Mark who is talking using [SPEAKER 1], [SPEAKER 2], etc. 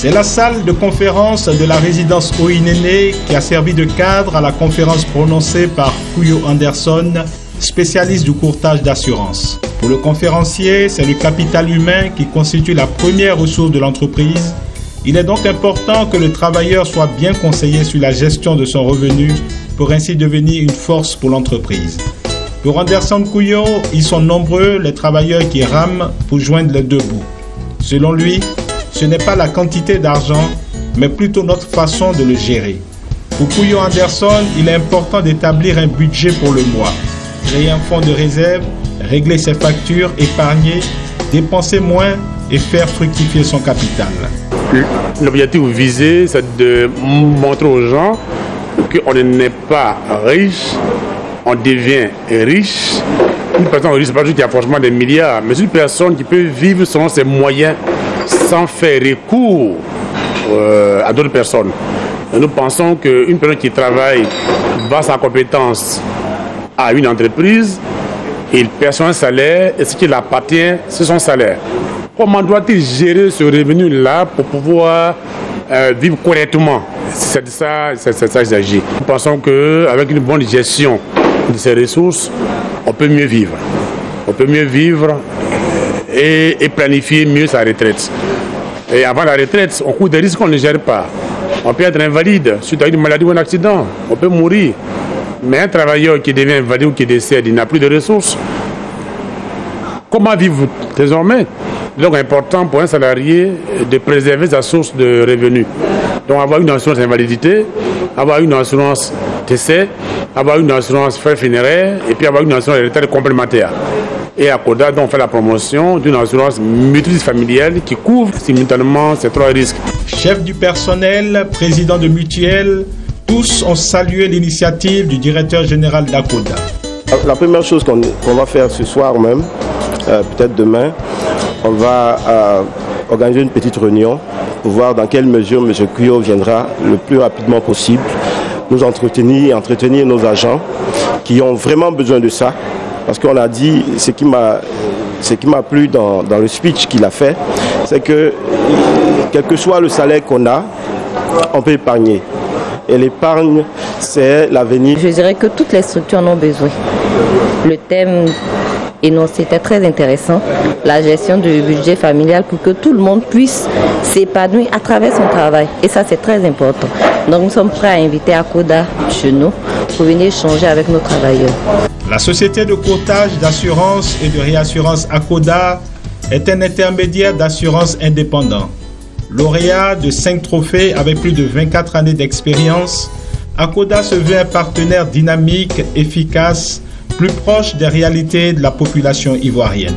[SPEAKER 1] C'est la salle de conférence de la résidence Oinene qui a servi de cadre à la conférence prononcée par Kuyo Anderson, spécialiste du courtage d'assurance. Pour le conférencier, c'est le capital humain qui constitue la première ressource de l'entreprise. Il est donc important que le travailleur soit bien conseillé sur la gestion de son revenu pour ainsi devenir une force pour l'entreprise. Pour Anderson Kuyo, ils sont nombreux les travailleurs qui rament pour joindre les deux bouts. Selon lui, ce n'est pas la quantité d'argent, mais plutôt notre façon de le gérer. Pour Kuyo Anderson, il est important d'établir un budget pour le mois, créer un fonds de réserve, régler ses factures, épargner, dépenser moins et faire fructifier son capital.
[SPEAKER 2] L'objectif visé, c'est de montrer aux gens qu'on n'est pas riche, on devient riche. Une personne riche, ce n'est pas juste qui a forcément des milliards, mais une personne qui peut vivre selon ses moyens sans faire recours à d'autres personnes. Et nous pensons qu'une personne qui travaille grâce à sa compétence à une entreprise, il perd son salaire et ce qui l'appartient, c'est son salaire. Comment doit-il gérer ce revenu-là pour pouvoir vivre correctement? C'est ça qu'il s'agit. Nous pensons qu'avec une bonne gestion de ces ressources, on peut mieux vivre. On peut mieux vivre et planifier mieux sa retraite. Et avant la retraite, on court des risques qu'on ne gère pas. On peut être invalide suite à une maladie ou un accident. On peut mourir. Mais un travailleur qui devient invalide ou qui décède, il n'a plus de ressources. Comment vivre désormais? Donc, important pour un salarié de préserver sa source de revenus. Donc, avoir une assurance invalidité, avoir une assurance décès, avoir une assurance frais funéraires et puis avoir une assurance retraite complémentaire. Et à Coda, on fait la promotion d'une assurance multifamiliale qui couvre simultanément ces trois risques.
[SPEAKER 1] Chef du personnel, président de mutuelle, tous ont salué l'initiative du directeur général d'Acoda.
[SPEAKER 3] La première chose qu'on va faire ce soir même, peut-être demain, on va organiser une petite réunion pour voir dans quelle mesure M. Kuyo viendra le plus rapidement possible nous entretenir nos agents qui ont vraiment besoin de ça. Parce qu'on a dit, ce qui m'a plu dans le speech qu'il a fait, c'est que quel que soit le salaire qu'on a, on peut épargner. Et l'épargne, c'est l'avenir.
[SPEAKER 4] Je dirais que toutes les structures en ont besoin. Le thème énoncé était très intéressant, la gestion du budget familial pour que tout le monde puisse s'épanouir à travers son travail. Et ça, c'est très important. Donc, nous sommes prêts à inviter Acoda chez nous pour venir échanger avec nos travailleurs.
[SPEAKER 1] La société de courtage d'assurance et de réassurance Acoda est un intermédiaire d'assurance indépendant. Lauréat de 5 trophées avec plus de 24 années d'expérience, Acoda se veut un partenaire dynamique, efficace, plus proche des réalités de la population ivoirienne.